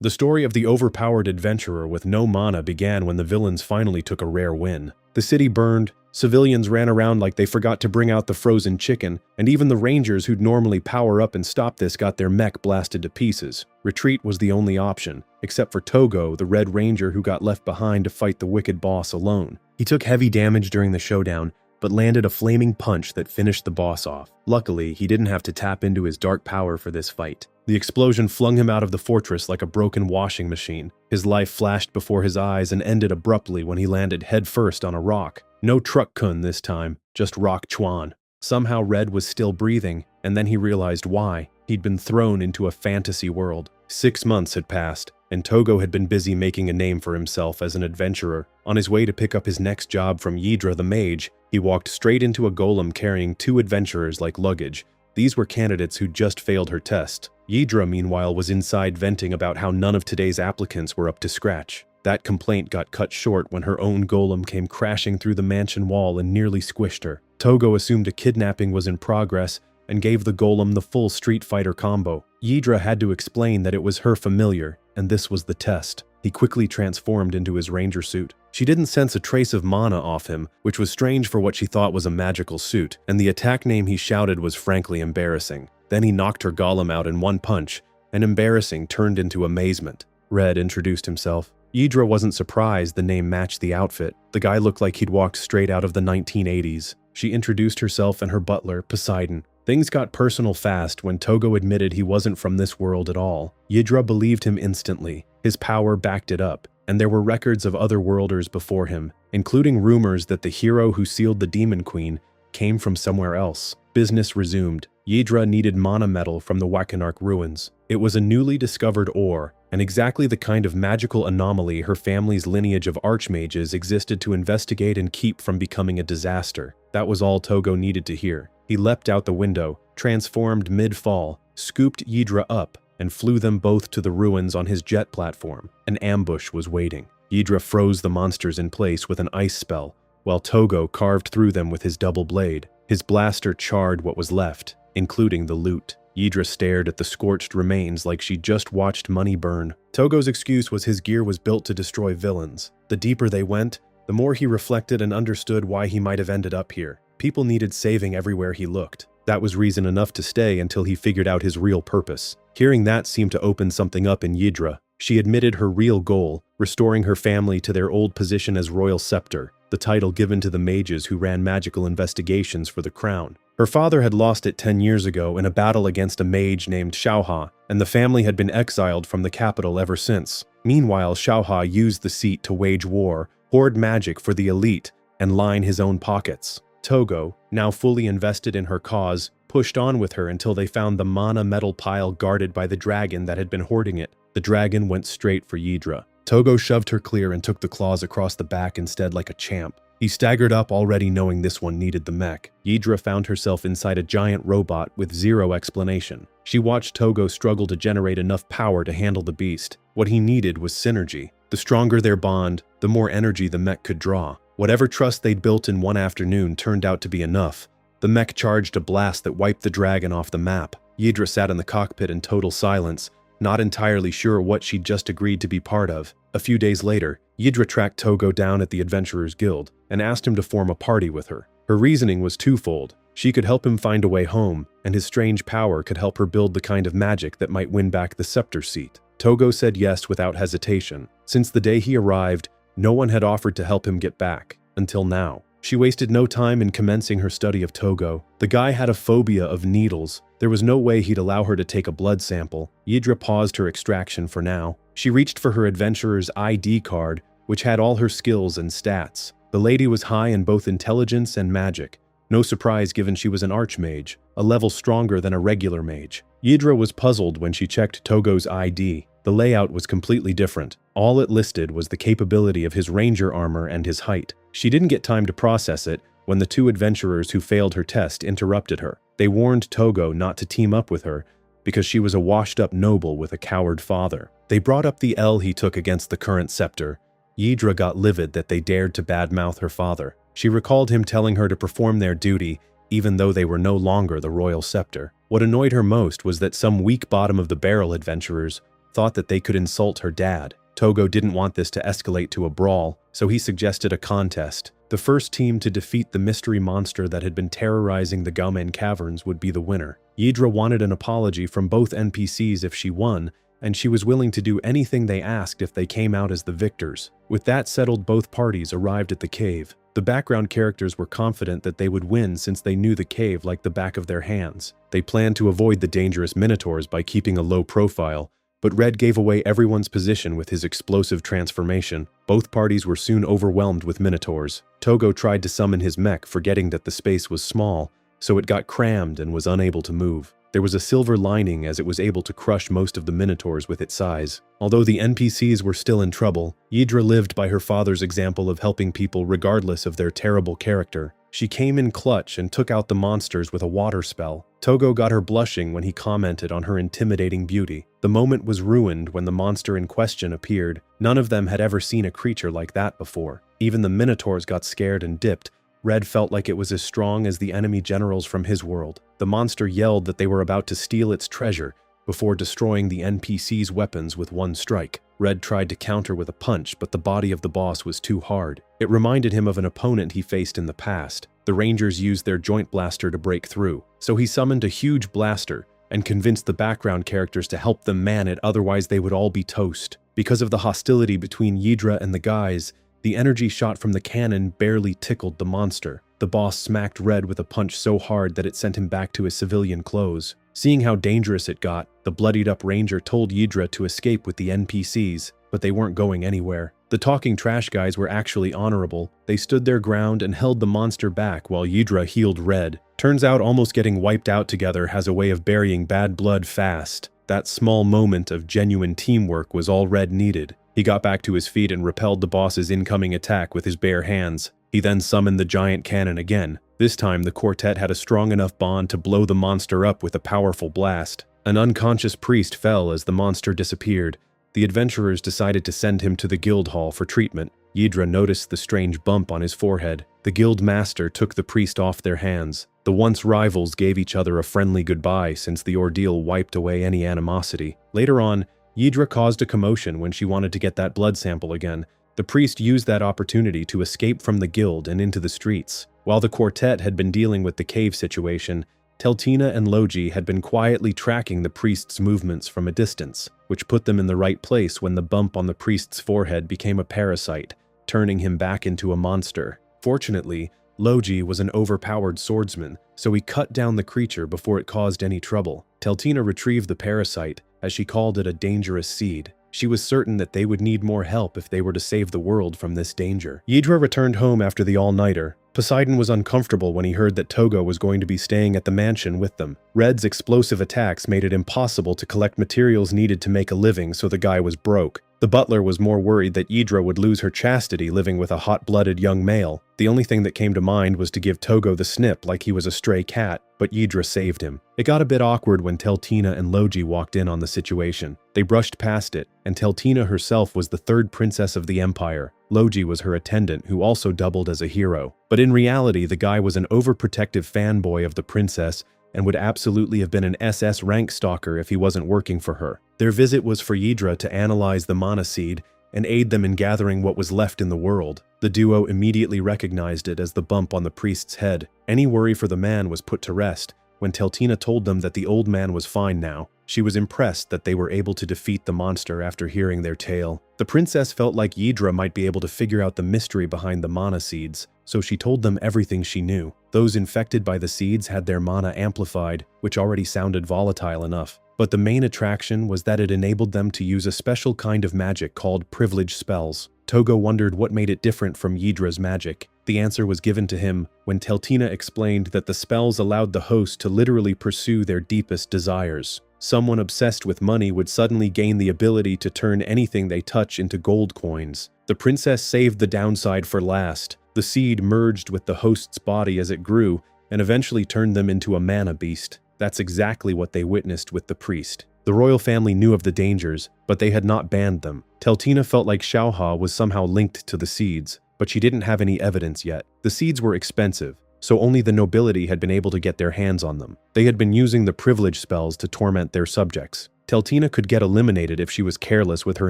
The story of the overpowered adventurer with no mana began when the villains finally took a rare win. The city burned, civilians ran around like they forgot to bring out the frozen chicken, and even the rangers who'd normally power up and stop this got their mech blasted to pieces. Retreat was the only option, except for Togo, the Red Ranger who got left behind to fight the wicked boss alone. He took heavy damage during the showdown, but landed a flaming punch that finished the boss off. Luckily, he didn't have to tap into his dark power for this fight. The explosion flung him out of the fortress like a broken washing machine. His life flashed before his eyes and ended abruptly when he landed headfirst on a rock. No Truck-kun this time, just Rock Chuan. Somehow Red was still breathing, and then he realized why. He'd been thrown into a fantasy world. 6 months had passed, and Togo had been busy making a name for himself as an adventurer. On his way to pick up his next job from Ydra the mage, he walked straight into a golem carrying 2 adventurers like luggage. These were candidates who'd just failed her test. Ydra, meanwhile, was inside venting about how none of today's applicants were up to scratch. That complaint got cut short when her own golem came crashing through the mansion wall and nearly squished her. Togo assumed a kidnapping was in progress and gave the golem the full Street Fighter combo. Ydra had to explain that it was her familiar, and this was the test. He quickly transformed into his ranger suit. She didn't sense a trace of mana off him, which was strange for what she thought was a magical suit, and the attack name he shouted was frankly embarrassing. Then he knocked her golem out in one punch, and embarrassing turned into amazement. Red introduced himself. Ydra wasn't surprised the name matched the outfit. The guy looked like he'd walked straight out of the 1980s. She introduced herself and her butler, Poseidon. Things got personal fast when Togo admitted he wasn't from this world at all. Ydra believed him instantly. His power backed it up, and there were records of other worlders before him, including rumors that the hero who sealed the Demon Queen came from somewhere else. Business resumed. Ydra needed mana metal from the Wakanark ruins. It was a newly discovered ore, and exactly the kind of magical anomaly her family's lineage of archmages existed to investigate and keep from becoming a disaster. That was all Togo needed to hear. He leapt out the window, transformed mid-fall, scooped Ydra up, and flew them both to the ruins on his jet platform. An ambush was waiting. Ydra froze the monsters in place with an ice spell, while Togo carved through them with his double blade. His blaster charred what was left, including the loot. Ydra stared at the scorched remains like she just watched money burn. Togo's excuse was his gear was built to destroy villains. The deeper they went, the more he reflected and understood why he might have ended up here. People needed saving everywhere he looked. That was reason enough to stay until he figured out his real purpose. Hearing that seemed to open something up in Ydra. She admitted her real goal, restoring her family to their old position as Royal Scepter, the title given to the mages who ran magical investigations for the crown. Her father had lost it 10 years ago in a battle against a mage named Xiaoha, and the family had been exiled from the capital ever since. Meanwhile, Xiaoha used the seat to wage war, hoard magic for the elite, and line his own pockets. Togo, now fully invested in her cause, pushed on with her until they found the mana metal pile guarded by the dragon that had been hoarding it. The dragon went straight for Ydra. Togo shoved her clear and took the claws across the back instead like a champ. He staggered up, already knowing this one needed the mech. Ydra found herself inside a giant robot with zero explanation. She watched Togo struggle to generate enough power to handle the beast. What he needed was synergy. The stronger their bond, the more energy the mech could draw. Whatever trust they'd built in one afternoon turned out to be enough. The mech charged a blast that wiped the dragon off the map. Ydra sat in the cockpit in total silence, not entirely sure what she'd just agreed to be part of. A few days later, Ydra tracked Togo down at the Adventurers Guild and asked him to form a party with her. Her reasoning was twofold. She could help him find a way home, and his strange power could help her build the kind of magic that might win back the scepter seat. Togo said yes without hesitation. Since the day he arrived, no one had offered to help him get back, until now. She wasted no time in commencing her study of Togo. The guy had a phobia of needles. There was no way he'd allow her to take a blood sample. Ydra paused her extraction for now. She reached for her adventurer's ID card, which had all her skills and stats. The lady was high in both intelligence and magic. No surprise given she was an archmage, a level stronger than a regular mage. Ydra was puzzled when she checked Togo's ID. The layout was completely different. All it listed was the capability of his ranger armor and his height. She didn't get time to process it when the 2 adventurers who failed her test interrupted her. They warned Togo not to team up with her because she was a washed-up noble with a coward father. They brought up the L he took against the current scepter. Ydra got livid that they dared to badmouth her father. She recalled him telling her to perform their duty even though they were no longer the royal scepter. What annoyed her most was that some weak bottom-of-the-barrel adventurers thought that they could insult her dad. Togo didn't want this to escalate to a brawl, so he suggested a contest. The first team to defeat the mystery monster that had been terrorizing the Gaumen Caverns would be the winner. Ydra wanted an apology from both NPCs if she won, and she was willing to do anything they asked if they came out as the victors. With that settled, both parties arrived at the cave. The background characters were confident that they would win since they knew the cave like the back of their hands. They planned to avoid the dangerous minotaurs by keeping a low profile, but Red gave away everyone's position with his explosive transformation. Both parties were soon overwhelmed with minotaurs. Togo tried to summon his mech, forgetting that the space was small, so it got crammed and was unable to move. There was a silver lining as it was able to crush most of the minotaurs with its size. Although the NPCs were still in trouble, Ydra lived by her father's example of helping people regardless of their terrible character. She came in clutch and took out the monsters with a water spell. Togo got her blushing when he commented on her intimidating beauty. The moment was ruined when the monster in question appeared. None of them had ever seen a creature like that before. Even the minotaurs got scared and dipped. Red felt like it was as strong as the enemy generals from his world. The monster yelled that they were about to steal its treasure before destroying the NPC's weapons with one strike. Red tried to counter with a punch, but the body of the boss was too hard. It reminded him of an opponent he faced in the past. The Rangers used their joint blaster to break through, so he summoned a huge blaster and convinced the background characters to help them man it, otherwise they would all be toast. Because of the hostility between Ydra and the guys, the energy shot from the cannon barely tickled the monster. The boss smacked Red with a punch so hard that it sent him back to his civilian clothes. Seeing how dangerous it got, the bloodied-up ranger told Ydra to escape with the NPCs, but they weren't going anywhere. The talking trash guys were actually honorable. They stood their ground and held the monster back while Ydra healed Red. Turns out almost getting wiped out together has a way of burying bad blood fast. That small moment of genuine teamwork was all Red needed. He got back to his feet and repelled the boss's incoming attack with his bare hands. He then summoned the giant cannon again. This time, the quartet had a strong enough bond to blow the monster up with a powerful blast. An unconscious priest fell as the monster disappeared. The adventurers decided to send him to the guild hall for treatment. Ydra noticed the strange bump on his forehead. The guild master took the priest off their hands. The once rivals gave each other a friendly goodbye since the ordeal wiped away any animosity. Later on, Ydra caused a commotion when she wanted to get that blood sample again. The priest used that opportunity to escape from the guild and into the streets. While the quartet had been dealing with the cave situation, Teltina and Logi had been quietly tracking the priest's movements from a distance, which put them in the right place when the bump on the priest's forehead became a parasite, turning him back into a monster. Fortunately, Logi was an overpowered swordsman, so he cut down the creature before it caused any trouble. Teltina retrieved the parasite, as she called it a dangerous seed. She was certain that they would need more help if they were to save the world from this danger. Ydra returned home after the all-nighter. Poseidon was uncomfortable when he heard that Togo was going to be staying at the mansion with them. Red's explosive attacks made it impossible to collect materials needed to make a living, so the guy was broke. The butler was more worried that Ydra would lose her chastity living with a hot-blooded young male. The only thing that came to mind was to give Togo the snip like he was a stray cat, but Ydra saved him. It got a bit awkward when Teltina and Logi walked in on the situation. They brushed past it, and Teltina herself was the third princess of the empire. Logi was her attendant, who also doubled as a hero. But in reality, the guy was an overprotective fanboy of the princess and would absolutely have been an SS rank stalker if he wasn't working for her. Their visit was for Ydra to analyze the mana seed and aid them in gathering what was left in the world. The duo immediately recognized it as the bump on the priest's head. Any worry for the man was put to rest when Teltina told them that the old man was fine now. She was impressed that they were able to defeat the monster after hearing their tale. The princess felt like Ydra might be able to figure out the mystery behind the mana seeds, so she told them everything she knew. Those infected by the seeds had their mana amplified, which already sounded volatile enough. But the main attraction was that it enabled them to use a special kind of magic called privilege spells. Togo wondered what made it different from Ydra's magic. The answer was given to him when Teltina explained that the spells allowed the host to literally pursue their deepest desires. Someone obsessed with money would suddenly gain the ability to turn anything they touch into gold coins. The princess saved the downside for last. The seed merged with the host's body as it grew and eventually turned them into a mana beast. That's exactly what they witnessed with the priest. The royal family knew of the dangers, but they had not banned them. Teltina felt like Xiaoha was somehow linked to the seeds, but she didn't have any evidence yet. The seeds were expensive, so only the nobility had been able to get their hands on them. They had been using the privilege spells to torment their subjects. Teltina could get eliminated if she was careless with her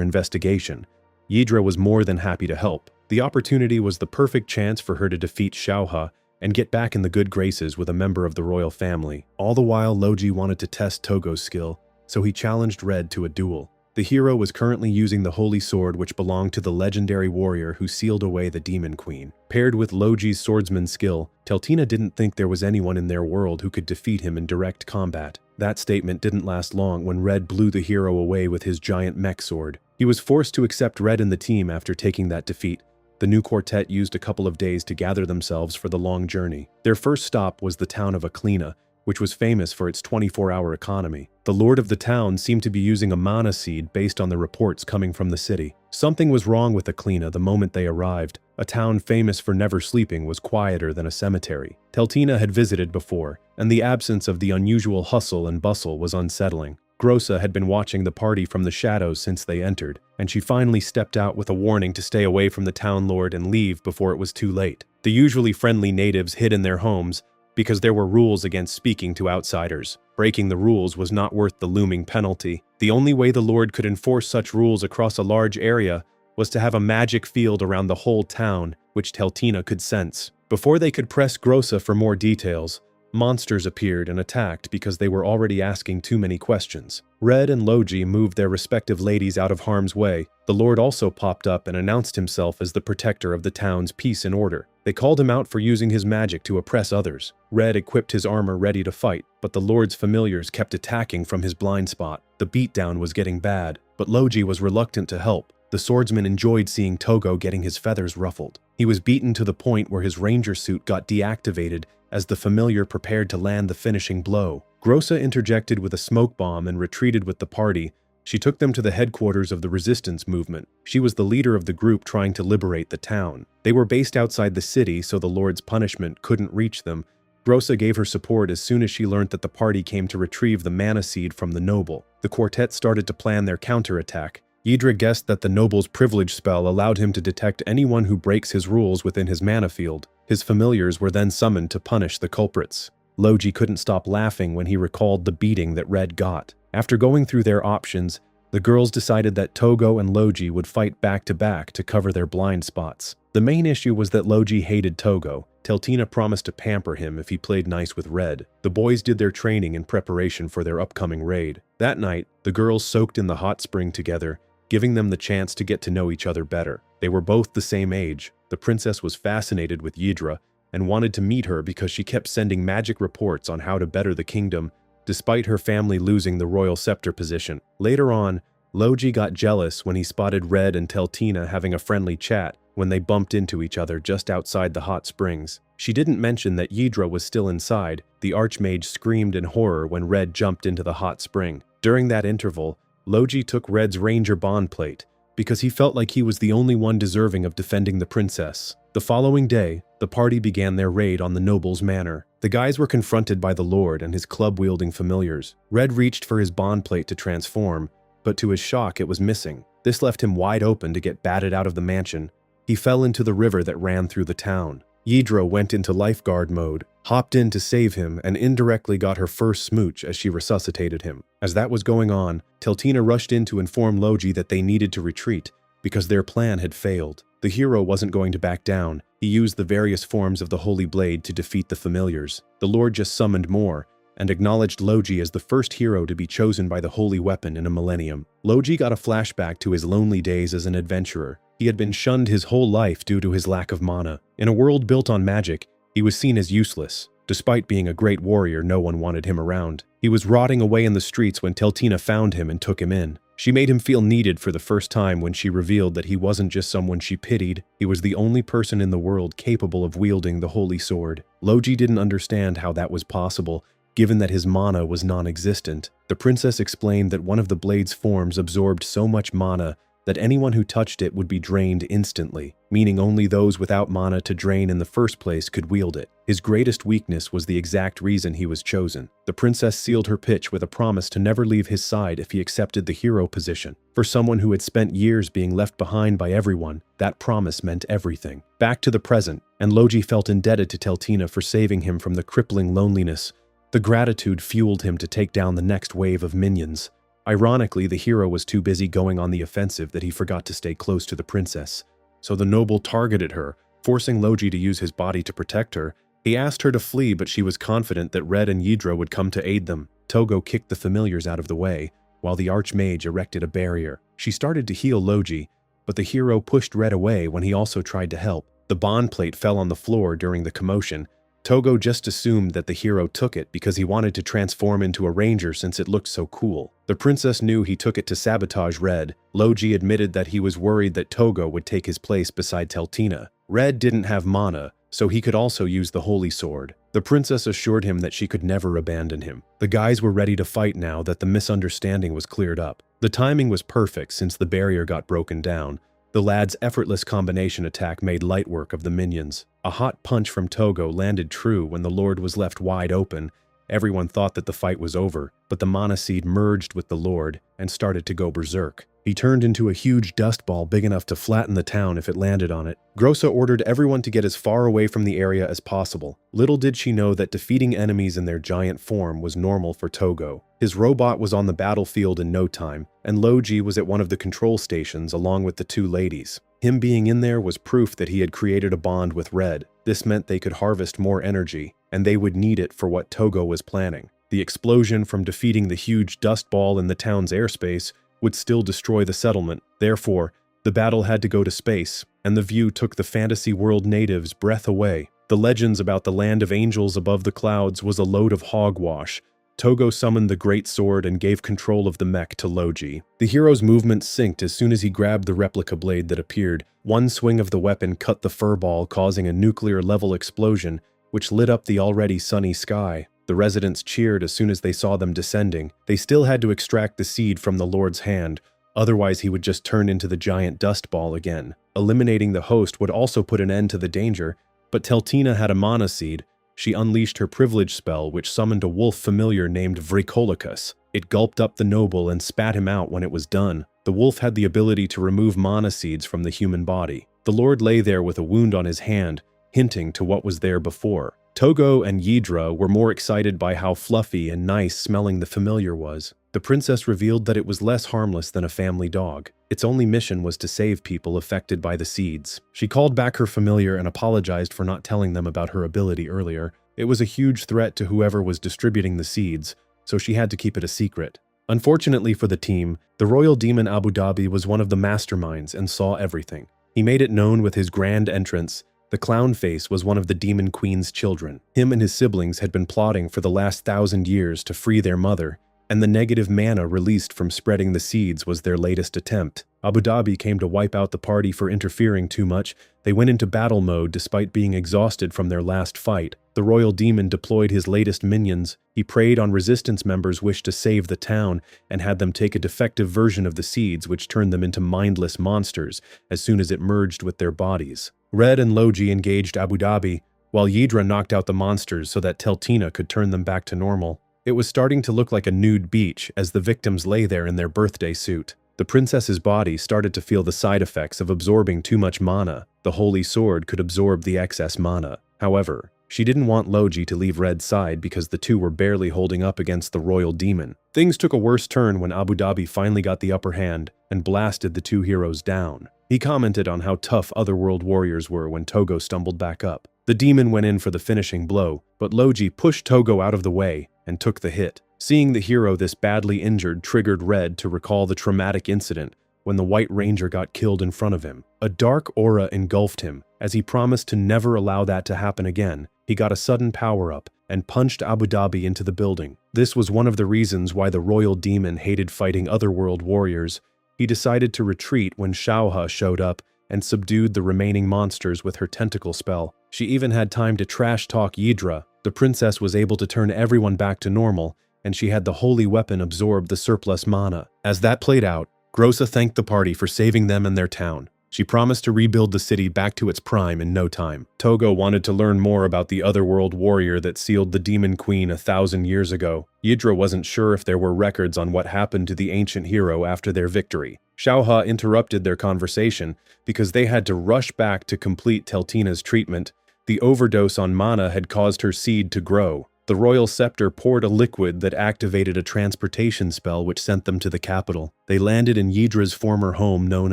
investigation. Ydra was more than happy to help. The opportunity was the perfect chance for her to defeat Xiaohe and get back in the good graces with a member of the royal family. All the while, Loji wanted to test Togo's skill, so he challenged Red to a duel. The hero was currently using the holy sword which belonged to the legendary warrior who sealed away the Demon Queen. Paired with Loji's swordsman skill, Teltina didn't think there was anyone in their world who could defeat him in direct combat. That statement didn't last long when Red blew the hero away with his giant mech sword. He was forced to accept Red in the team after taking that defeat. The new quartet used a couple of days to gather themselves for the long journey. Their first stop was the town of Aklina, which was famous for its 24-hour economy. The lord of the town seemed to be using a mana seed based on the reports coming from the city. Something was wrong with Aklina the moment they arrived. A town famous for never sleeping was quieter than a cemetery. Teltina had visited before, and the absence of the unusual hustle and bustle was unsettling. Grossa had been watching the party from the shadows since they entered, and she finally stepped out with a warning to stay away from the town lord and leave before it was too late. The usually friendly natives hid in their homes because there were rules against speaking to outsiders. Breaking the rules was not worth the looming penalty. The only way the lord could enforce such rules across a large area was to have a magic field around the whole town, which Teltina could sense. Before they could press Grossa for more details, monsters appeared and attacked because they were already asking too many questions. Red and Loji moved their respective ladies out of harm's way. The lord also popped up and announced himself as the protector of the town's peace and order. They called him out for using his magic to oppress others. Red equipped his armor ready to fight, but the lord's familiars kept attacking from his blind spot. The beatdown was getting bad, but Loji was reluctant to help. The swordsman enjoyed seeing Togo getting his feathers ruffled. He was beaten to the point where his ranger suit got deactivated as the familiar prepared to land the finishing blow. Grossa interjected with a smoke bomb and retreated with the party. She took them to the headquarters of the resistance movement. She was the leader of the group trying to liberate the town. They were based outside the city, so the lord's punishment couldn't reach them. Grossa gave her support as soon as she learned that the party came to retrieve the mana seed from the noble. The quartet started to plan their counterattack. Ydra guessed that the noble's privilege spell allowed him to detect anyone who breaks his rules within his mana field. His familiars were then summoned to punish the culprits. Loji couldn't stop laughing when he recalled the beating that Red got. After going through their options, the girls decided that Togo and Loji would fight back-to-back to cover their blind spots. The main issue was that Loji hated Togo. Teltina promised to pamper him if he played nice with Red. The boys did their training in preparation for their upcoming raid. That night, the girls soaked in the hot spring together, giving them the chance to get to know each other better. They were both the same age. The princess was fascinated with Ydra and wanted to meet her because she kept sending magic reports on how to better the kingdom, despite her family losing the royal scepter position. Later on, Loji got jealous when he spotted Red and Teltina having a friendly chat when they bumped into each other just outside the hot springs. She didn't mention that Ydra was still inside. The archmage screamed in horror when Red jumped into the hot spring. During that interval, Loji took Red's ranger bond plate because he felt like he was the only one deserving of defending the princess. The following day, the party began their raid on the noble's manor. The guys were confronted by the lord and his club-wielding familiars. Red reached for his bond plate to transform, but to his shock it was missing. This left him wide open to get batted out of the mansion. He fell into the river that ran through the town. Ydra went into lifeguard mode, hopped in to save him, and indirectly got her first smooch as she resuscitated him. As that was going on, Teltina rushed in to inform Loji that they needed to retreat because their plan had failed. The hero wasn't going to back down. He used the various forms of the Holy Blade to defeat the familiars. The Lord just summoned more and acknowledged Loji as the first hero to be chosen by the holy weapon in a millennium. Loji got a flashback to his lonely days as an adventurer. He had been shunned his whole life due to his lack of mana. In a world built on magic, he was seen as useless. Despite being a great warrior, no one wanted him around. He was rotting away in the streets when Teltina found him and took him in. She made him feel needed for the first time when she revealed that he wasn't just someone she pitied, he was the only person in the world capable of wielding the holy sword. Loji didn't understand how that was possible, given that his mana was non-existent. The princess explained that one of the blade's forms absorbed so much mana that anyone who touched it would be drained instantly, meaning only those without mana to drain in the first place could wield it. His greatest weakness was the exact reason he was chosen. The princess sealed her pitch with a promise to never leave his side if he accepted the hero position. For someone who had spent years being left behind by everyone, that promise meant everything. Back to the present, and Loji felt indebted to Teltina for saving him from the crippling loneliness. The gratitude fueled him to take down the next wave of minions. Ironically, the hero was too busy going on the offensive that he forgot to stay close to the princess. So the noble targeted her, forcing Logi to use his body to protect her. He asked her to flee, but she was confident that Red and Ydra would come to aid them. Togo kicked the familiars out of the way, while the archmage erected a barrier. She started to heal Logi, but the hero pushed Red away when he also tried to help. The bond plate fell on the floor during the commotion. Togo just assumed that the hero took it because he wanted to transform into a ranger since it looked so cool. The princess knew he took it to sabotage Red. Logi admitted that he was worried that Togo would take his place beside Teltina. Red didn't have mana, so he could also use the holy sword. The princess assured him that she could never abandon him. The guys were ready to fight now that the misunderstanding was cleared up. The timing was perfect since the barrier got broken down. The lad's effortless combination attack made light work of the minions. A hot punch from Togo landed true when the Lord was left wide open. Everyone thought that the fight was over, but the mana seed merged with the Lord and started to go berserk. He turned into a huge dust ball big enough to flatten the town if it landed on it. Grossa ordered everyone to get as far away from the area as possible. Little did she know that defeating enemies in their giant form was normal for Togo. His robot was on the battlefield in no time, and Logi was at one of the control stations along with the two ladies. Him being in there was proof that he had created a bond with Red. This meant they could harvest more energy, and they would need it for what Togo was planning. The explosion from defeating the huge dust ball in the town's airspace would still destroy the settlement. Therefore, the battle had to go to space, and the view took the fantasy world natives' breath away. The legends about the land of angels above the clouds was a load of hogwash. Togo summoned the great sword and gave control of the mech to Logi. The hero's movement synced as soon as he grabbed the replica blade that appeared. One swing of the weapon cut the furball, causing a nuclear-level explosion, which lit up the already sunny sky. The residents cheered as soon as they saw them descending. They still had to extract the seed from the Lord's hand, otherwise he would just turn into the giant dust ball again. Eliminating the host would also put an end to the danger, but Teltina had a mana seed. She unleashed her privilege spell, which summoned a wolf familiar named Vrikolicus. It gulped up the noble and spat him out when it was done. The wolf had the ability to remove mana seeds from the human body. The Lord lay there with a wound on his hand, hinting to what was there before. Togo and Ydra were more excited by how fluffy and nice smelling the familiar was. The princess revealed that it was less harmless than a family dog. Its only mission was to save people affected by the seeds. She called back her familiar and apologized for not telling them about her ability earlier. It was a huge threat to whoever was distributing the seeds, so she had to keep it a secret. Unfortunately for the team, the royal demon Abu Dhabi was one of the masterminds and saw everything. He made it known with his grand entrance. The clown face was one of the demon queen's children. Him and his siblings had been plotting for the last 1,000 years to free their mother, and the negative mana released from spreading the seeds was their latest attempt. Abu Dhabi came to wipe out the party for interfering too much. They went into battle mode despite being exhausted from their last fight. The royal demon deployed his latest minions. He preyed on resistance members' wish to save the town and had them take a defective version of the seeds, which turned them into mindless monsters as soon as it merged with their bodies. Red and Logi engaged Abu Dhabi, while Ydra knocked out the monsters so that Teltina could turn them back to normal. It was starting to look like a nude beach as the victims lay there in their birthday suit. The princess's body started to feel the side effects of absorbing too much mana. The holy sword could absorb the excess mana. However, she didn't want Logi to leave Red's side because the two were barely holding up against the royal demon. Things took a worse turn when Abu Dhabi finally got the upper hand and blasted the two heroes down. He commented on how tough otherworld warriors were when Togo stumbled back up. The demon went in for the finishing blow, but Logi pushed Togo out of the way and took the hit. Seeing the hero this badly injured triggered Red to recall the traumatic incident when the White Ranger got killed in front of him. A dark aura engulfed him. As he promised to never allow that to happen again, he got a sudden power-up and punched Abu Dhabi into the building. This was one of the reasons why the royal demon hated fighting otherworld warriors. He decided to retreat when Xiaohe showed up and subdued the remaining monsters with her tentacle spell. She even had time to trash-talk Ydra. The princess was able to turn everyone back to normal, and she had the holy weapon absorb the surplus mana. As that played out, Grossa thanked the party for saving them and their town. She promised to rebuild the city back to its prime in no time. Togo wanted to learn more about the otherworld warrior that sealed the Demon Queen 1,000 years ago. Ydra wasn't sure if there were records on what happened to the ancient hero after their victory. Xiaohe interrupted their conversation because they had to rush back to complete Teltina's treatment. The overdose on mana had caused her seed to grow. The royal scepter poured a liquid that activated a transportation spell which sent them to the capital. They landed in Yidra's former home known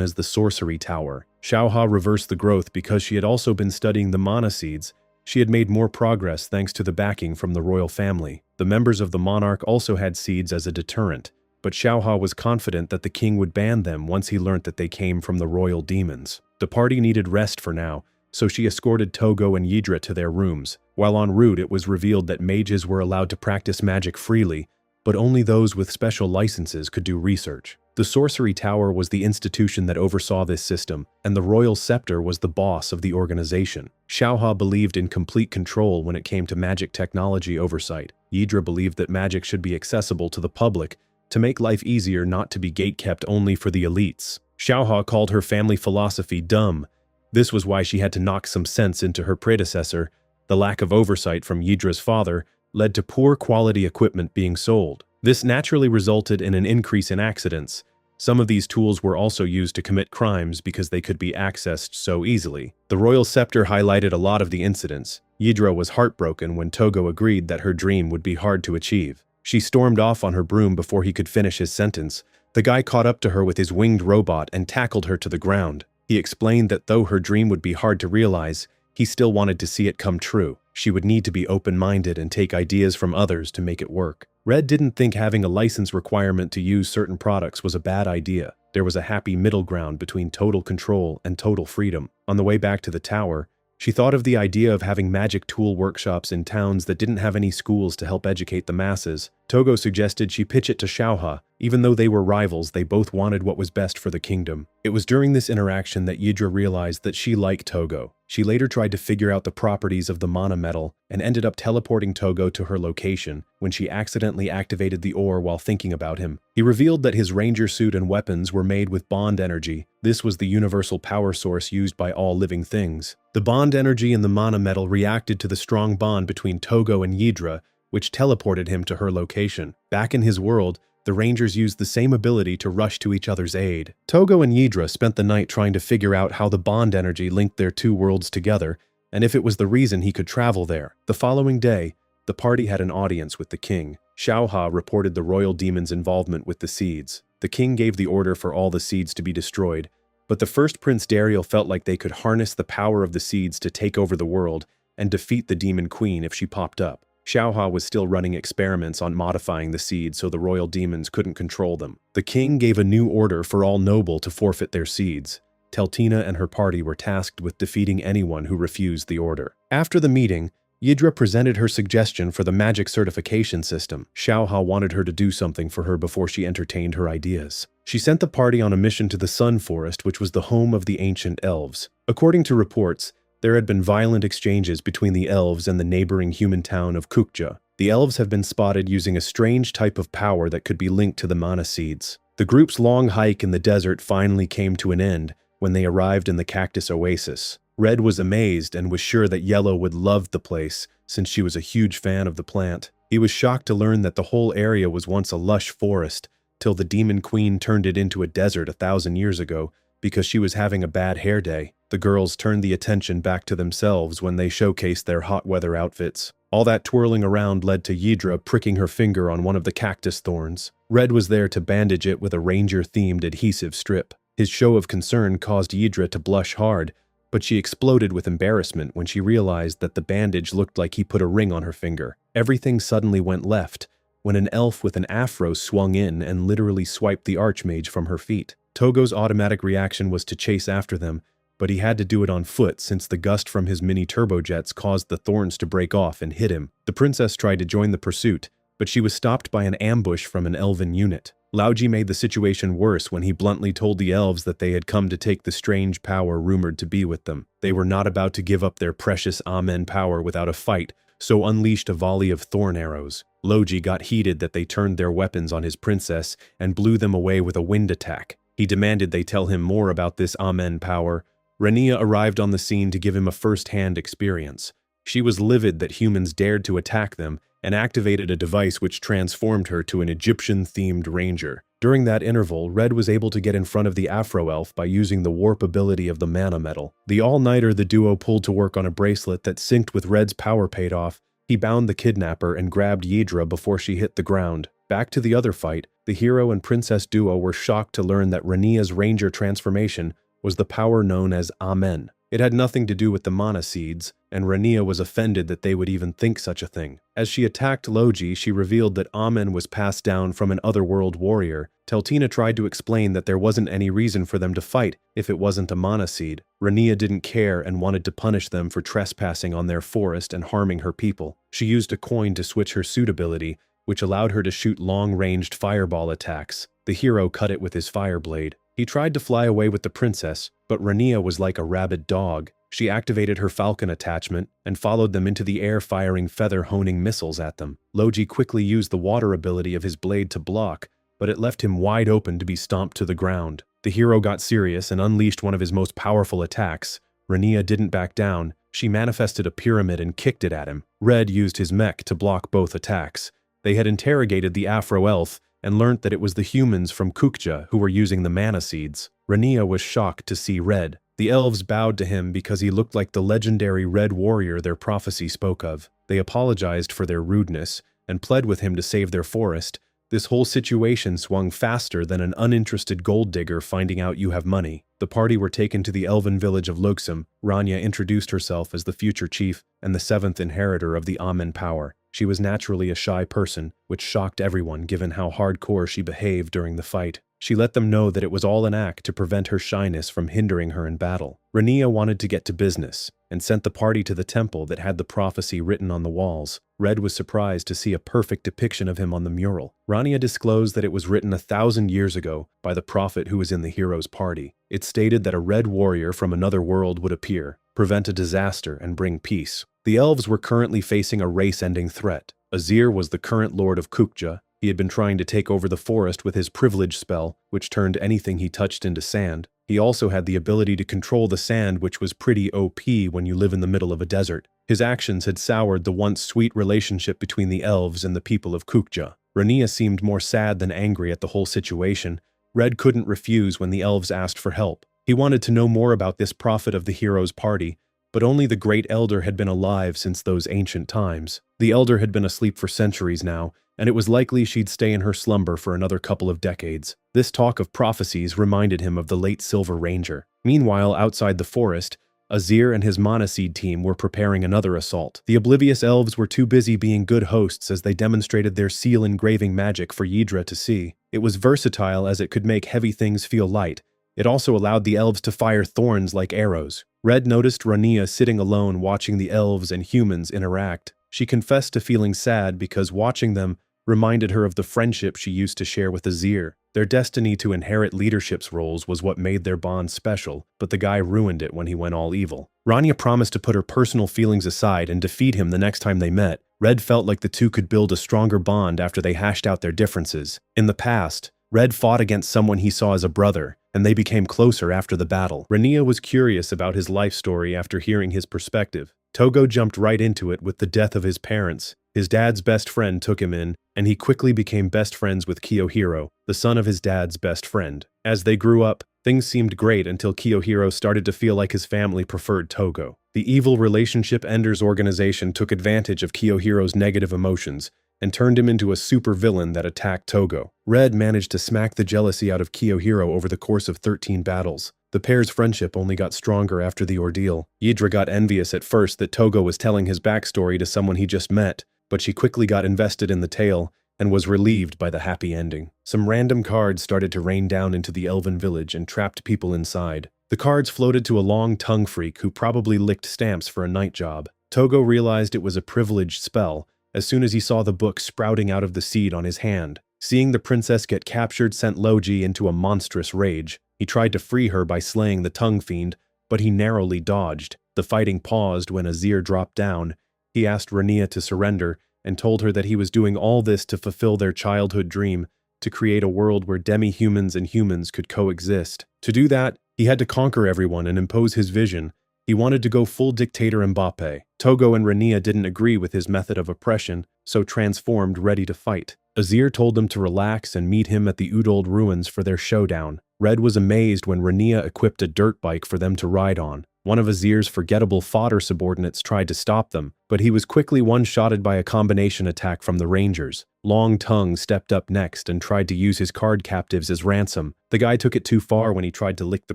as the Sorcery Tower. Xiaohua reversed the growth because she had also been studying the mana seeds. She had made more progress thanks to the backing from the royal family. The members of the monarch also had seeds as a deterrent, but Xiaohua was confident that the king would ban them once he learnt that they came from the royal demons. The party needed rest for now, so she escorted Togo and Yidra to their rooms. While en route, it was revealed that mages were allowed to practice magic freely, but only those with special licenses could do research. The Sorcery Tower was the institution that oversaw this system, and the royal scepter was the boss of the organization. Xiaohua believed in complete control when it came to magic technology oversight. Yidra believed that magic should be accessible to the public, to make life easier, not to be gatekept only for the elites. Xiaohua called her family philosophy dumb. This was why she had to knock some sense into her predecessor. The lack of oversight from Yidra's father led to poor quality equipment being sold. This naturally resulted in an increase in accidents. Some of these tools were also used to commit crimes because they could be accessed so easily. The royal scepter highlighted a lot of the incidents. Yidra was heartbroken when Togo agreed that her dream would be hard to achieve. She stormed off on her broom before he could finish his sentence. The guy caught up to her with his winged robot and tackled her to the ground. He explained that though her dream would be hard to realize, he still wanted to see it come true. She would need to be open-minded and take ideas from others to make it work. Red didn't think having a license requirement to use certain products was a bad idea. There was a happy middle ground between total control and total freedom. On the way back to the tower, she thought of the idea of having magic tool workshops in towns that didn't have any schools to help educate the masses. Togo suggested she pitch it to Xiaohua. Even though they were rivals, they both wanted what was best for the kingdom. It was during this interaction that Yidra realized that she liked Togo. She later tried to figure out the properties of the mana metal and ended up teleporting Togo to her location when she accidentally activated the ore while thinking about him. He revealed that his ranger suit and weapons were made with bond energy. This was the universal power source used by all living things. The bond energy in the mana metal reacted to the strong bond between Togo and Yidra, which teleported him to her location. Back in his world, the Rangers used the same ability to rush to each other's aid. Togo and Yidra spent the night trying to figure out how the bond energy linked their two worlds together, and if it was the reason he could travel there. The following day, the party had an audience with the king. Xiaohua reported the royal demon's involvement with the seeds. The king gave the order for all the seeds to be destroyed, but the first Prince Dariel felt like they could harness the power of the seeds to take over the world and defeat the demon queen if she popped up. Xiaohua was still running experiments on modifying the seeds so the royal demons couldn't control them. The king gave a new order for all noble to forfeit their seeds. Teltina and her party were tasked with defeating anyone who refused the order. After the meeting, Yidra presented her suggestion for the magic certification system. Xiaohua wanted her to do something for her before she entertained her ideas. She sent the party on a mission to the Sun Forest, which was the home of the ancient elves. According to reports, there had been violent exchanges between the elves and the neighboring human town of Kukja. The elves have been spotted using a strange type of power that could be linked to the mana seeds. The group's long hike in the desert finally came to an end when they arrived in the cactus oasis. Red was amazed and was sure that Yellow would love the place since she was a huge fan of the plant. He was shocked to learn that the whole area was once a lush forest, till the demon queen turned it into a desert 1,000 years ago because she was having a bad hair day. The girls turned the attention back to themselves when they showcased their hot weather outfits. All that twirling around led to Yidra pricking her finger on one of the cactus thorns. Red was there to bandage it with a ranger-themed adhesive strip. His show of concern caused Yidra to blush hard, but she exploded with embarrassment when she realized that the bandage looked like he put a ring on her finger. Everything suddenly went left when an elf with an afro swung in and literally swiped the archmage from her feet. Togo's automatic reaction was to chase after them, but he had to do it on foot since the gust from his mini turbojets caused the thorns to break off and hit him. The princess tried to join the pursuit, but she was stopped by an ambush from an elven unit. Laoji made the situation worse when he bluntly told the elves that they had come to take the strange power rumored to be with them. They were not about to give up their precious Amen power without a fight, so unleashed a volley of thorn arrows. Loji got heated that they turned their weapons on his princess and blew them away with a wind attack. He demanded they tell him more about this Amen power. Rania arrived on the scene to give him a first-hand experience. She was livid that humans dared to attack them and activated a device which transformed her to an Egyptian-themed ranger. During that interval, Red was able to get in front of the Afro-Elf by using the warp ability of the mana metal. The all-nighter the duo pulled to work on a bracelet that synced with Red's power paid off, He bound the kidnapper and grabbed Yidra before she hit the ground. Back to the other fight, the hero and princess duo were shocked to learn that Rania's ranger transformation was the power known as Amen. It had nothing to do with the mana seeds, and Rania was offended that they would even think such a thing. As she attacked Loji, she revealed that Amen was passed down from an otherworld warrior. Teltina tried to explain that there wasn't any reason for them to fight if it wasn't a mana seed. Rania didn't care and wanted to punish them for trespassing on their forest and harming her people. She used a coin to switch her suit ability, which allowed her to shoot long-ranged fireball attacks. The hero cut it with his fire blade. He tried to fly away with the princess, but Rania was like a rabid dog. She activated her falcon attachment and followed them into the air, firing feather-honing missiles at them. Loji quickly used the water ability of his blade to block, but it left him wide open to be stomped to the ground. The hero got serious and unleashed one of his most powerful attacks. Rania didn't back down. She manifested a pyramid and kicked it at him. Red used his mech to block both attacks. They had interrogated the Afro-elf and learnt that it was the humans from Kukja who were using the mana seeds. Rania was shocked to see Red. The elves bowed to him because he looked like the legendary Red Warrior their prophecy spoke of. They apologized for their rudeness and pled with him to save their forest. This whole situation swung faster than an uninterested gold digger finding out you have money. The party were taken to the elven village of Luxem. Rania introduced herself as the future chief and the seventh inheritor of the Amen power. She was naturally a shy person, which shocked everyone given how hardcore she behaved during the fight. She let them know that it was all an act to prevent her shyness from hindering her in battle. Rania wanted to get to business and sent the party to the temple that had the prophecy written on the walls. Red was surprised to see a perfect depiction of him on the mural. Rania disclosed that it was written 1,000 years ago by the prophet who was in the hero's party. It stated that a red warrior from another world would appear, prevent a disaster, and bring peace. The elves were currently facing a race-ending threat. Azir was the current lord of Kukja. He had been trying to take over the forest with his privilege spell, which turned anything he touched into sand. He also had the ability to control the sand, which was pretty OP when you live in the middle of a desert. His actions had soured the once sweet relationship between the elves and the people of Kukja. Rania seemed more sad than angry at the whole situation. Red couldn't refuse when the elves asked for help. He wanted to know more about this prophet of the hero's party, but only the Great Elder had been alive since those ancient times. The Elder had been asleep for centuries now, and it was likely she'd stay in her slumber for another couple of decades. This talk of prophecies reminded him of the late Silver Ranger. Meanwhile, outside the forest, Azir and his Monoseed team were preparing another assault. The oblivious elves were too busy being good hosts as they demonstrated their seal engraving magic for Yidra to see. It was versatile as it could make heavy things feel light. It also allowed the elves to fire thorns like arrows. Red noticed Rania sitting alone watching the elves and humans interact. She confessed to feeling sad because watching them reminded her of the friendship she used to share with Azir. Their destiny to inherit leadership's roles was what made their bond special, but the guy ruined it when he went all evil. Rania promised to put her personal feelings aside and defeat him the next time they met. Red felt like the two could build a stronger bond after they hashed out their differences. In the past, Red fought against someone he saw as a brother, and they became closer after the battle. Rania was curious about his life story after hearing his perspective. Togo jumped right into it with the death of his parents. His dad's best friend took him in, and he quickly became best friends with Kiyohiro, the son of his dad's best friend. As they grew up, things seemed great until Kiyohiro started to feel like his family preferred Togo. The evil relationship enders organization took advantage of Kiyohiro's negative emotions and turned him into a supervillain that attacked Togo. Red managed to smack the jealousy out of Kiyohiro over the course of 13 battles. The pair's friendship only got stronger after the ordeal. Yidra got envious at first that Togo was telling his backstory to someone he just met, but she quickly got invested in the tale and was relieved by the happy ending. Some random cards started to rain down into the elven village and trapped people inside. The cards floated to a long-tongue freak who probably licked stamps for a night job. Togo realized it was a privileged spell as soon as he saw the book sprouting out of the seed on his hand. Seeing the princess get captured sent Loji into a monstrous rage. He tried to free her by slaying the tongue fiend, but he narrowly dodged. The fighting paused when Azir dropped down. He asked Rania to surrender and told her that he was doing all this to fulfill their childhood dream, to create a world where demi-humans and humans could coexist. To do that, he had to conquer everyone and impose his vision. He wanted to go full dictator Mbappe. Togo and Rania didn't agree with his method of oppression, so transformed, ready to fight. Azir told them to relax and meet him at the Udold ruins for their showdown. Red was amazed when Rania equipped a dirt bike for them to ride on. One of Azir's forgettable fodder subordinates tried to stop them, but he was quickly one-shotted by a combination attack from the Rangers. Long Tongue stepped up next and tried to use his card captives as ransom. The guy took it too far when he tried to lick the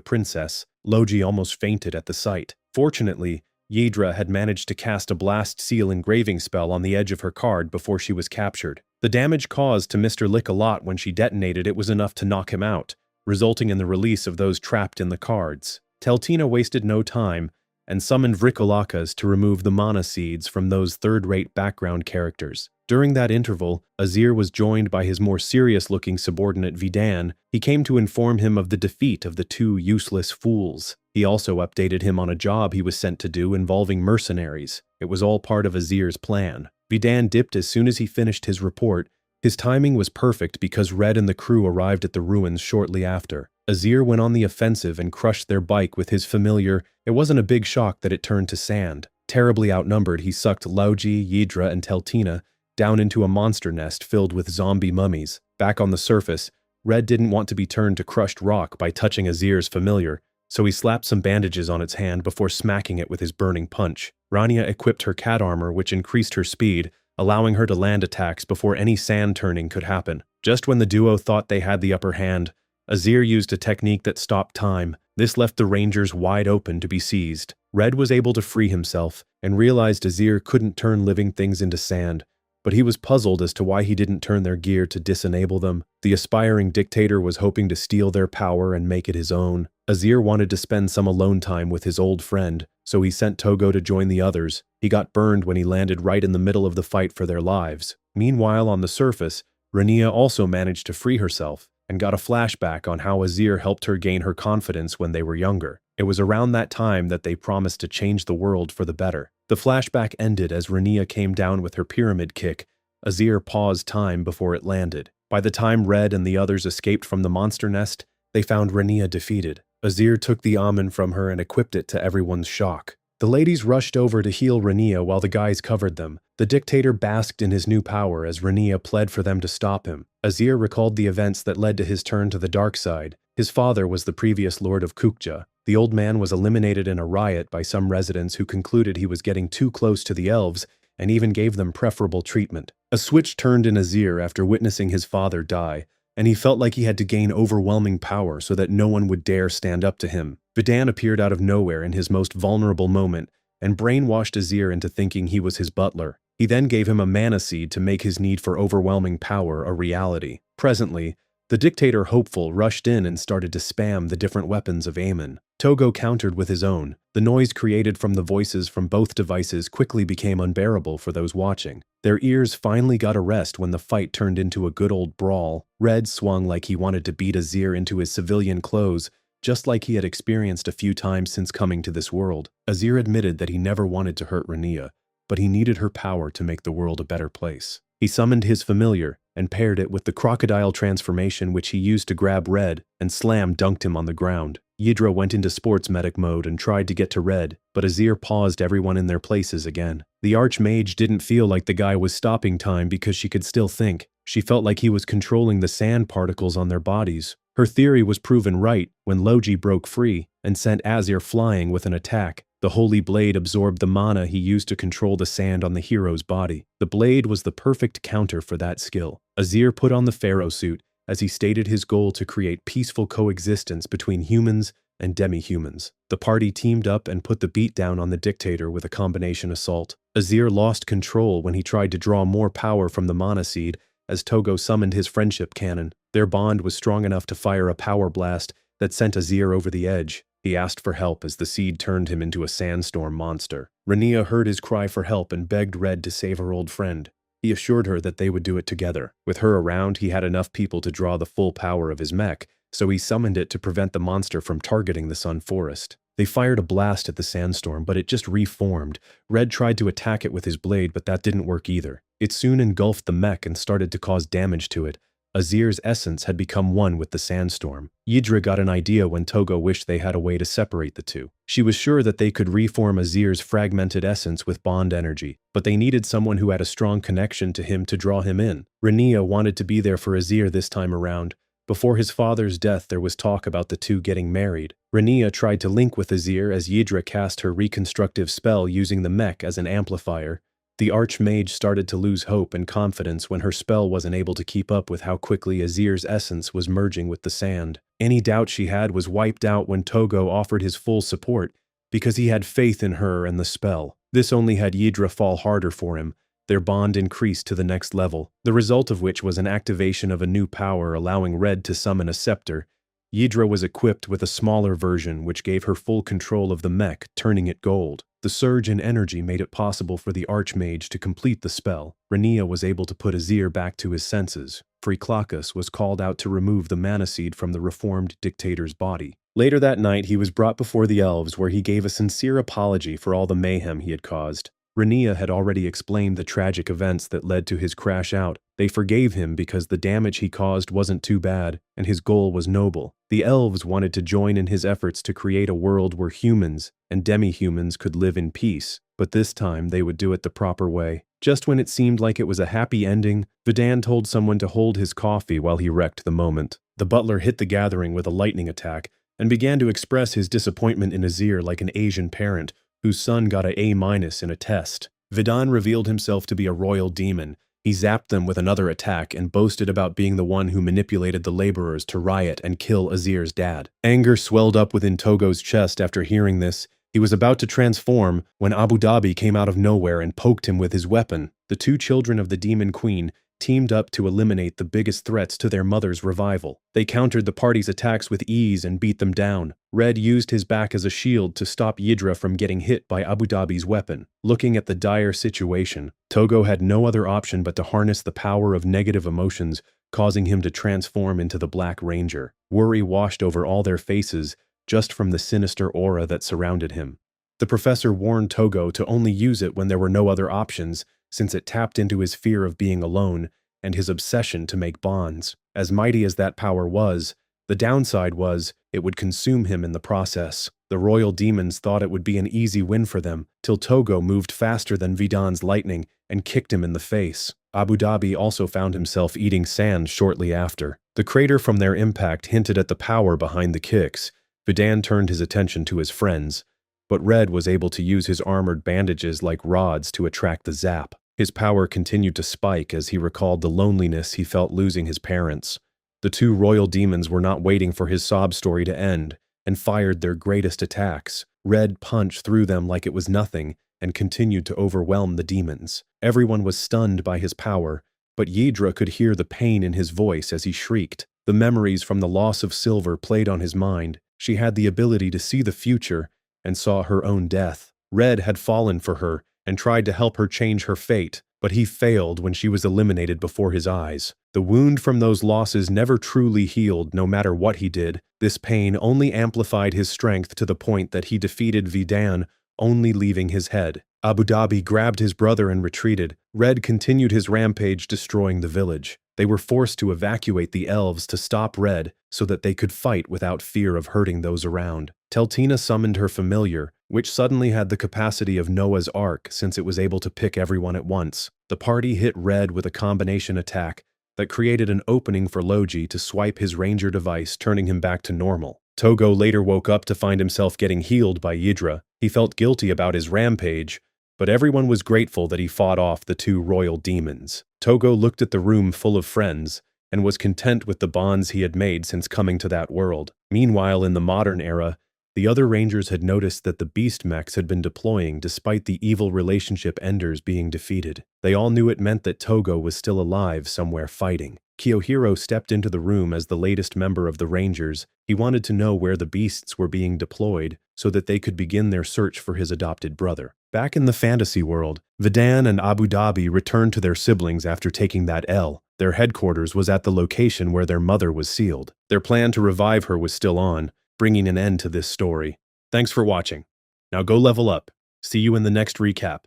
princess. Logi almost fainted at the sight. Fortunately, Yidra had managed to cast a blast seal engraving spell on the edge of her card before she was captured. The damage caused to Mr. Lick-a-Lot when she detonated it was enough to knock him out, resulting in the release of those trapped in the cards. Teltina wasted no time and summoned Vrikolakas to remove the mana seeds from those third-rate background characters. During that interval, Azir was joined by his more serious-looking subordinate Vidan. He came to inform him of the defeat of the two useless fools. He also updated him on a job he was sent to do involving mercenaries. It was all part of Azir's plan. Vidan dipped as soon as he finished his report. His timing was perfect because Red and the crew arrived at the ruins shortly after. Azir went on the offensive and crushed their bike with his familiar. It wasn't a big shock that it turned to sand. Terribly outnumbered, he sucked Logi, Yidra, and Teltina down into a monster nest filled with zombie mummies. Back on the surface, Red didn't want to be turned to crushed rock by touching Azir's familiar, so he slapped some bandages on its hand before smacking it with his burning punch. Rania equipped her cat armor, which increased her speed, allowing her to land attacks before any sand turning could happen. Just when the duo thought they had the upper hand, Azir used a technique that stopped time. This left the Rangers wide open to be seized. Red was able to free himself and realized Azir couldn't turn living things into sand, but he was puzzled as to why he didn't turn their gear to disenable them. The aspiring dictator was hoping to steal their power and make it his own. Azir wanted to spend some alone time with his old friend, so he sent Togo to join the others. He got burned when he landed right in the middle of the fight for their lives. Meanwhile, on the surface, Rania also managed to free herself and got a flashback on how Azir helped her gain her confidence when they were younger. It was around that time that they promised to change the world for the better. The flashback ended as Rania came down with her pyramid kick. Azir paused time before it landed. By the time Red and the others escaped from the monster nest, they found Rania defeated. Azir took the Amen from her and equipped it to everyone's shock. The ladies rushed over to heal Rania while the guys covered them. The dictator basked in his new power as Rania pled for them to stop him. Azir recalled the events that led to his turn to the dark side. His father was the previous lord of Kukja. The old man was eliminated in a riot by some residents who concluded he was getting too close to the elves and even gave them preferable treatment. A switch turned in Azir after witnessing his father die, and he felt like he had to gain overwhelming power so that no one would dare stand up to him. Vidan appeared out of nowhere in his most vulnerable moment and brainwashed Azir into thinking he was his butler. He then gave him a mana seed to make his need for overwhelming power a reality. Presently, the dictator hopeful rushed in and started to spam the different weapons of Aemon. Togo countered with his own. The noise created from the voices from both devices quickly became unbearable for those watching. Their ears finally got a rest when the fight turned into a good old brawl. Red swung like he wanted to beat Azir into his civilian clothes, just like he had experienced a few times since coming to this world. Azir admitted that he never wanted to hurt Rania, but he needed her power to make the world a better place. He summoned his familiar and paired it with the crocodile transformation which he used to grab Red and slam dunked him on the ground. Yidra went into sports medic mode and tried to get to Red, but Azir paused everyone in their places again. The archmage didn't feel like the guy was stopping time because she could still think. She felt like he was controlling the sand particles on their bodies. Her theory was proven right when Logi broke free and sent Azir flying with an attack. The holy blade absorbed the mana he used to control the sand on the hero's body. The blade was the perfect counter for that skill. Azir put on the pharaoh suit as he stated his goal to create peaceful coexistence between humans and demi-humans. The party teamed up and put the beat down on the dictator with a combination assault. Azir lost control when he tried to draw more power from the mana seed as Togo summoned his friendship cannon. Their bond was strong enough to fire a power blast that sent Azir over the edge. He asked for help as the seed turned him into a sandstorm monster. Rania heard his cry for help and begged Red to save her old friend. He assured her that they would do it together. With her around, he had enough people to draw the full power of his mech, so he summoned it to prevent the monster from targeting the Sun Forest. They fired a blast at the sandstorm, but it just reformed. Red tried to attack it with his blade, but that didn't work either. It soon engulfed the mech and started to cause damage to it. Azir's essence had become one with the sandstorm. Yidra got an idea when Togo wished they had a way to separate the two. She was sure that they could reform Azir's fragmented essence with bond energy, but they needed someone who had a strong connection to him to draw him in. Rania wanted to be there for Azir this time around, Before his father's death, there was talk about the two getting married. Rania tried to link with Azir as Yidra cast her reconstructive spell using the mech as an amplifier. The Archmage started to lose hope and confidence when her spell wasn't able to keep up with how quickly Azir's essence was merging with the sand. Any doubt she had was wiped out when Togo offered his full support, because he had faith in her and the spell. This only had Yidra fall harder for him. Their bond increased to the next level, the result of which was an activation of a new power allowing Red to summon a scepter. Yidra was equipped with a smaller version which gave her full control of the mech, turning it gold. The surge in energy made it possible for the Archmage to complete the spell. Rania was able to put Azir back to his senses. Freeklakus was called out to remove the mana seed from the reformed dictator's body. Later that night, he was brought before the elves where he gave a sincere apology for all the mayhem he had caused. Rania had already explained the tragic events that led to his crash out. They forgave him because the damage he caused wasn't too bad, and his goal was noble. The elves wanted to join in his efforts to create a world where humans and demi-humans could live in peace, but this time they would do it the proper way. Just when it seemed like it was a happy ending, Vidan told someone to hold his coffee while he wrecked the moment. The butler hit the gathering with a lightning attack and began to express his disappointment in Azir like an Asian parent whose son got an A- in a test. Vidan revealed himself to be a royal demon. He zapped them with another attack and boasted about being the one who manipulated the laborers to riot and kill Azir's dad. Anger swelled up within Togo's chest after hearing this. He was about to transform when Abu Dhabi came out of nowhere and poked him with his weapon. The two children of the Demon Queen teamed up to eliminate the biggest threats to their mother's revival. They countered the party's attacks with ease and beat them down. Red used his back as a shield to stop Yidra from getting hit by Abu Dhabi's weapon. Looking at the dire situation, Togo had no other option but to harness the power of negative emotions, causing him to transform into the Black Ranger. Worry washed over all their faces just from the sinister aura that surrounded him. The professor warned Togo to only use it when there were no other options, since it tapped into his fear of being alone and his obsession to make bonds. As mighty as that power was, the downside was it would consume him in the process. The royal demons thought it would be an easy win for them, till Togo moved faster than Vidan's lightning and kicked him in the face. Abu Dhabi also found himself eating sand shortly after. The crater from their impact hinted at the power behind the kicks. Vidan turned his attention to his friends, but Red was able to use his armored bandages like rods to attract the zap. His power continued to spike as he recalled the loneliness he felt losing his parents. The two royal demons were not waiting for his sob story to end and fired their greatest attacks. Red punched through them like it was nothing and continued to overwhelm the demons. Everyone was stunned by his power, but Yidra could hear the pain in his voice as he shrieked. The memories from the loss of Silver played on his mind. She had the ability to see the future and saw her own death. Red had fallen for her and tried to help her change her fate, but he failed when she was eliminated before his eyes. The wound from those losses never truly healed no matter what he did. This pain only amplified his strength to the point that he defeated Vidan, only leaving his head. Abu Dhabi grabbed his brother and retreated. Red continued his rampage, destroying the village. They were forced to evacuate the elves to stop Red so that they could fight without fear of hurting those around. Teltina summoned her familiar, which suddenly had the capacity of Noah's Ark since it was able to pick everyone at once. The party hit Red with a combination attack that created an opening for Logi to swipe his ranger device, turning him back to normal. Togo later woke up to find himself getting healed by Yidra. He felt guilty about his rampage, but everyone was grateful that he fought off the two royal demons. Togo looked at the room full of friends and was content with the bonds he had made since coming to that world. Meanwhile, in the modern era, the other rangers had noticed that the beast mechs had been deploying despite the evil relationship enders being defeated. They all knew it meant that Togo was still alive somewhere fighting. Kiyohiro stepped into the room as the latest member of the Rangers. He wanted to know where the beasts were being deployed so that they could begin their search for his adopted brother. Back in the fantasy world, Vidan and Abu Dhabi returned to their siblings after taking that L. Their headquarters was at the location where their mother was sealed. Their plan to revive her was still on, bringing an end to this story. Thanks for watching. Now go level up. See you in the next recap.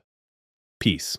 Peace.